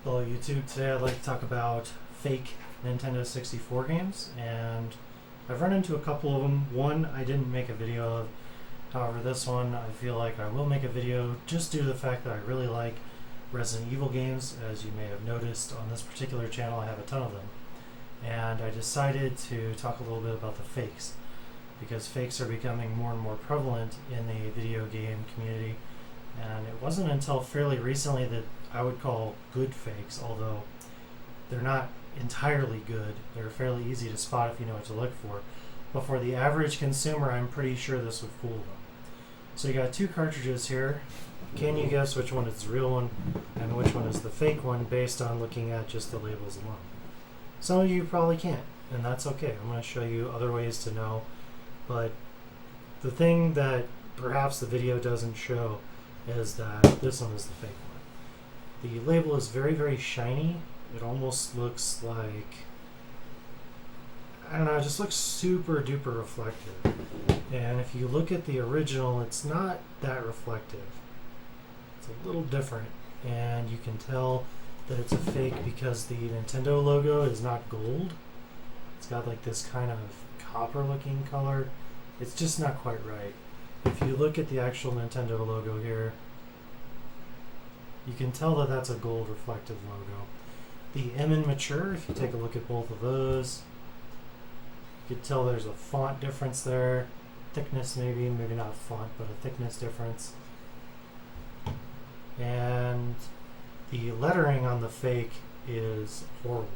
Hello YouTube, today I'd like to talk about fake Nintendo 64 games, and I've run into a couple of them. One I didn't make a video of, however this one I feel like I will make a video just due to the fact that I really like Resident Evil games. As you may have noticed on this particular channel I have a ton of them, and I decided to talk a little bit about the fakes, because fakes are becoming more and more prevalent in the video game community. And it wasn't until fairly recently that I would call good fakes, although they're not entirely good. They're fairly easy to spot if you know what to look for. But for the average consumer, I'm pretty sure this would fool them. So you got two cartridges here. Can you guess which one is the real one and which one is the fake one based on looking at just the labels alone? Some of you probably can't, and that's okay. I'm going to show you other ways to know. But the thing that perhaps the video doesn't show is that this one is the fake one. The label is very, very shiny. It almost looks like, I don't know, it just looks super duper reflective. And if you look at the original, it's not that reflective. It's a little different, and you can tell that it's a fake because the Nintendo logo is not gold. It's got like this kind of copper looking color. It's just not quite right. If you look at the actual Nintendo logo here, you can tell that that's a gold reflective logo. The M and Mature, if you take a look at both of those, you can tell there's a font difference there. Thickness maybe not font, but a thickness difference. And the lettering on the fake is horrible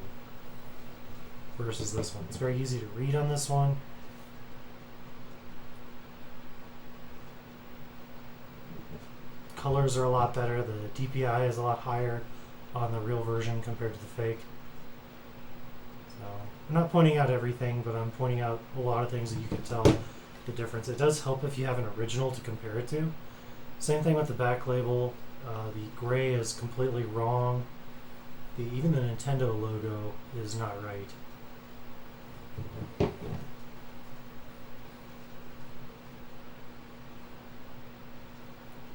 versus this one. It's very easy to read on this one. Colors are a lot better. The DPI is a lot higher on the real version compared to the fake. So I'm not pointing out everything, but I'm pointing out a lot of things that you can tell the difference. It does help if you have an original to compare it to. Same thing with the back label. The gray is completely wrong. Even the Nintendo logo is not right.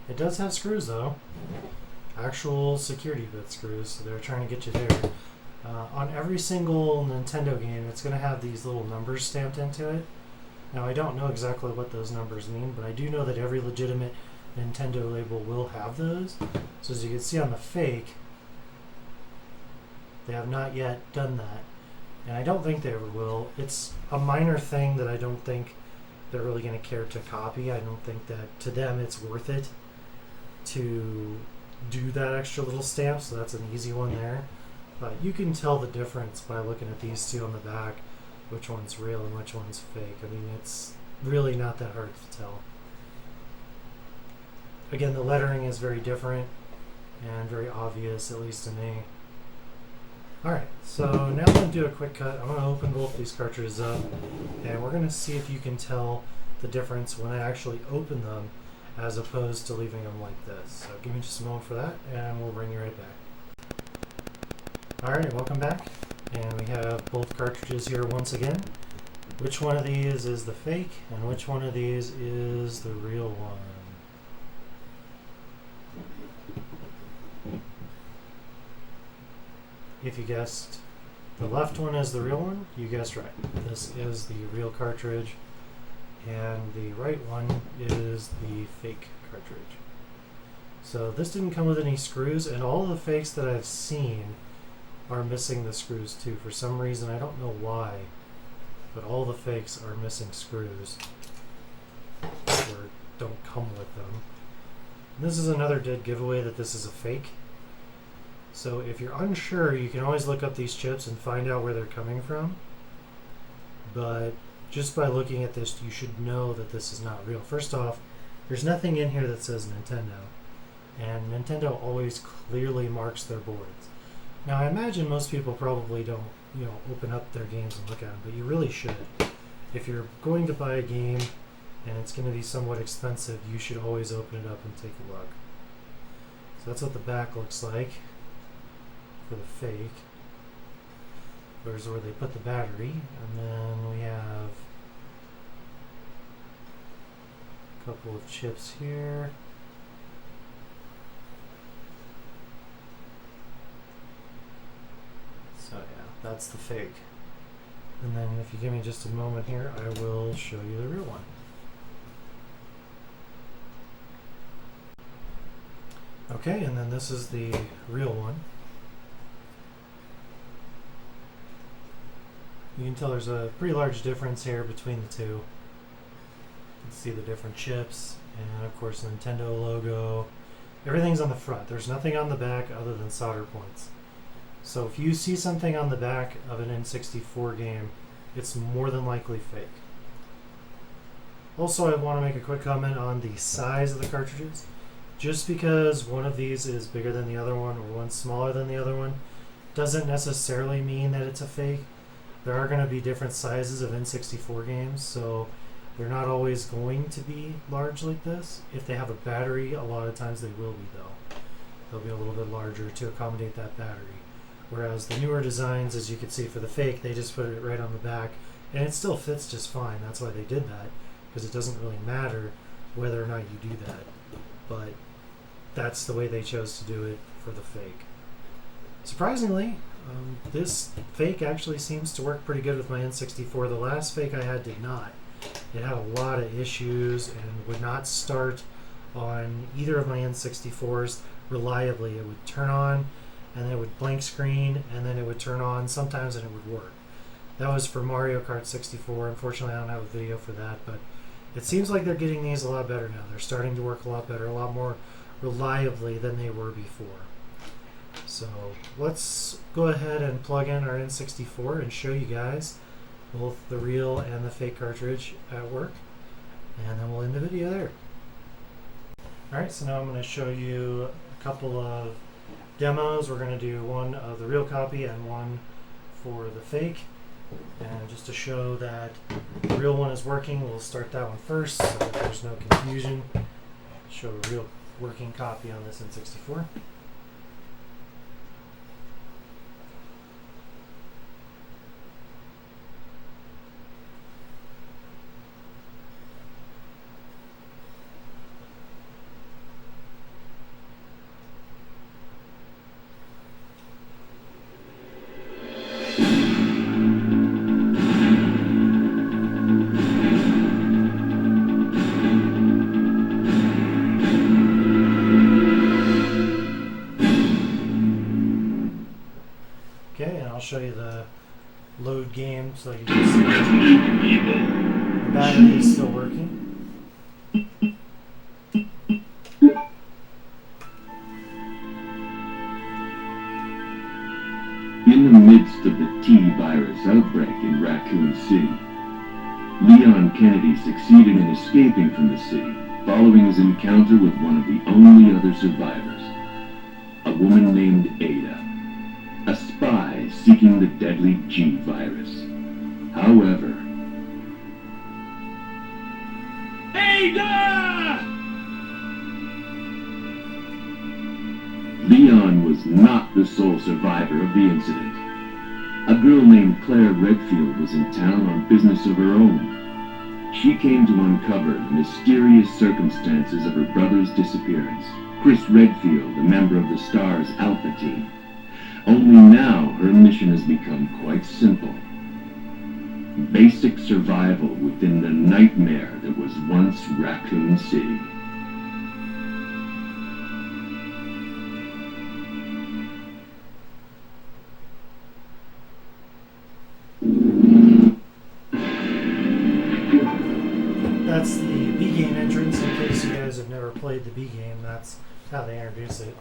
It does have screws though, actual security bit screws, so they're trying to get you there. On every single Nintendo game, it's going to have these little numbers stamped into it. Now I don't know exactly what those numbers mean, but I do know that every legitimate Nintendo label will have those. So as you can see on the fake, they have not yet done that, and I don't think they ever will. It's a minor thing that I don't think they're really going to care to copy. I don't think that to them it's worth it to do that extra little stamp, so that's an easy one there. But you can tell the difference by looking at these two on the back, which one's real and which one's fake. I mean, it's really not that hard to tell. Again, the lettering is very different and very obvious, at least to me. Alright, so now I'm going to do a quick cut. I'm going to open both these cartridges up, and we're going to see if you can tell the difference when I actually open them as opposed to leaving them like this. So give me just a moment for that, and we'll bring you right back. Alright, welcome back. And we have both cartridges here once again. Which one of these is the fake, and which one of these is the real one? If you guessed the left one is the real one, you guessed right. This is the real cartridge, and the right one is the fake cartridge. So this didn't come with any screws, and all the fakes that I've seen are missing the screws too. For some reason, I don't know why, but all the fakes are missing screws or don't come with them. This is another dead giveaway that this is a fake. So if you're unsure, you can always look up these chips and find out where they're coming from. But just by looking at this, you should know that this is not real. First off, there's nothing in here that says Nintendo. And Nintendo always clearly marks their boards. Now I imagine most people probably don't, open up their games and look at them, but you really should. If you're going to buy a game and it's going to be somewhat expensive, you should always open it up and take a look. So that's what the back looks like for the fake. There's where they put the battery, and then we have a couple of chips here. So yeah, that's the fake. And then if you give me just a moment here, I will show you the real one. Okay, and then this is the real one. You can tell there's a pretty large difference here between the two. You can see the different chips, and of course the Nintendo logo. Everything's on the front. There's nothing on the back other than solder points. So if you see something on the back of an N64 game, it's more than likely fake. Also, I want to make a quick comment on the size of the cartridges. Just because one of these is bigger than the other one or one's smaller than the other one doesn't necessarily mean that it's a fake. There are going to be different sizes of N64 games, so they're not always going to be large like this. If they have a battery, a lot of times they will be though. They'll be a little bit larger to accommodate that battery. Whereas the newer designs, as you can see for the fake, they just put it right on the back, and it still fits just fine. That's why they did that, because it doesn't really matter whether or not you do that. But that's the way they chose to do it for the fake. Surprisingly, this fake actually seems to work pretty good with my N64. The last fake I had did not. It had a lot of issues and would not start on either of my N64s reliably. It would turn on, and then it would blank screen, and then it would turn on sometimes and it would work. That was for Mario Kart 64. Unfortunately, I don't have a video for that, but it seems like they're getting these a lot better now. They're starting to work a lot better, a lot more reliably than they were before. So let's go ahead and plug in our N64 and show you guys both the real and the fake cartridge at work, and then we'll end the video there. Alright, so now I'm going to show you a couple of demos. We're going to do one of the real copy and one for the fake, and just to show that the real one is working, we'll start that one first so that there's no confusion. Show a real working copy on this N64. Okay, and I'll show you the load game so you can see the battery is still working. In the midst of the T-virus outbreak in Raccoon City, Leon Kennedy succeeded in escaping from the city following his encounter with one of the only other survivors, a woman named Ada, a spy seeking the deadly G-virus. However, Ada! Leon was not the sole survivor of the incident. A girl named Claire Redfield was in town on business of her own. She came to uncover the mysterious circumstances of her brother's disappearance. Chris Redfield, a member of the Star's Alpha team. Only now her mission has become quite simple. Basic survival within the nightmare that was once Raccoon City. That's the B game entrance. In case you guys have never played the B game, that's how they introduce it.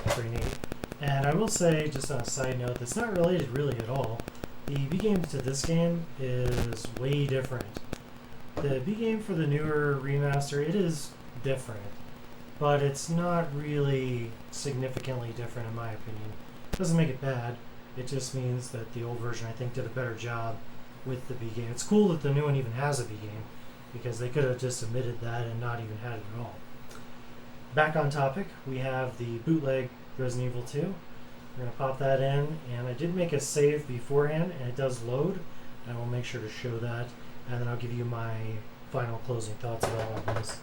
Pretty neat. And I will say, just on a side note, that's not related really at all. The B game to this game is way different. The B game for the newer remaster, it is different, but it's not really significantly different in my opinion. It doesn't make it bad. It just means that the old version, I think, did a better job with the B game. It's cool that the new one even has a B game, because they could have just omitted that and not even had it at all. Back on topic, we have the bootleg Resident Evil 2. We're going to pop that in, and I did make a save beforehand, and it does load. I will make sure to show that, and then I'll give you my final closing thoughts about all of this.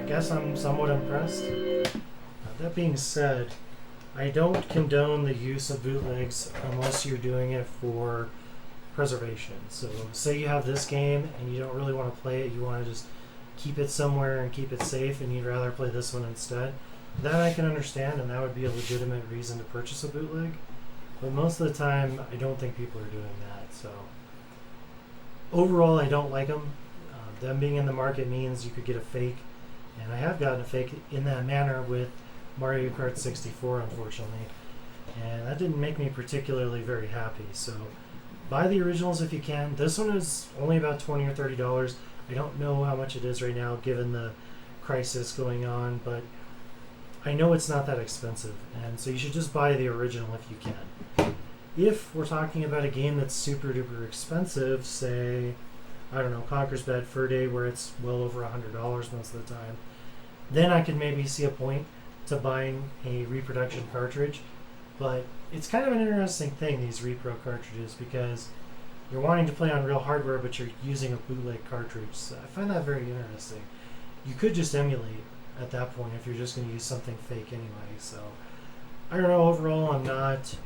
guess I'm somewhat impressed. That being said, I don't condone the use of bootlegs unless you're doing it for preservation. So say you have this game and you don't really want to play it, you want to just keep it somewhere and keep it safe, and you'd rather play this one instead. That I can understand, and that would be a legitimate reason to purchase a bootleg. But most of the time, I don't think people are doing that. So overall, I don't like them. Them being in the market means you could get a fake, and I have gotten a fake in that manner with Mario Kart 64, unfortunately, and that didn't make me particularly very happy. So buy the originals if you can. This one is only about $20 or $30. I don't know how much it is right now given the crisis going on, but I know it's not that expensive, and so you should just buy the original if you can. If we're talking about a game that's super duper expensive, say, I don't know, Conker's Bad Fur Day, where it's well over $100 most of the time, then I could maybe see a point to buying a reproduction cartridge. But it's kind of an interesting thing, these repro cartridges, because you're wanting to play on real hardware, but you're using a bootleg cartridge. So I find that very interesting. You could just emulate at that point if you're just going to use something fake anyway. So I don't know, overall I'm not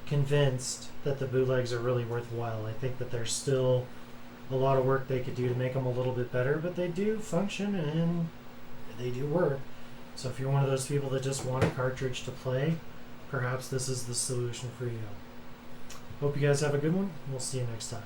convinced that the bootlegs are really worthwhile. I think that there's still a lot of work they could do to make them a little bit better, but they do function and they do work. So if you're one of those people that just want a cartridge to play, perhaps this is the solution for you. Hope you guys have a good one. We'll see you next time.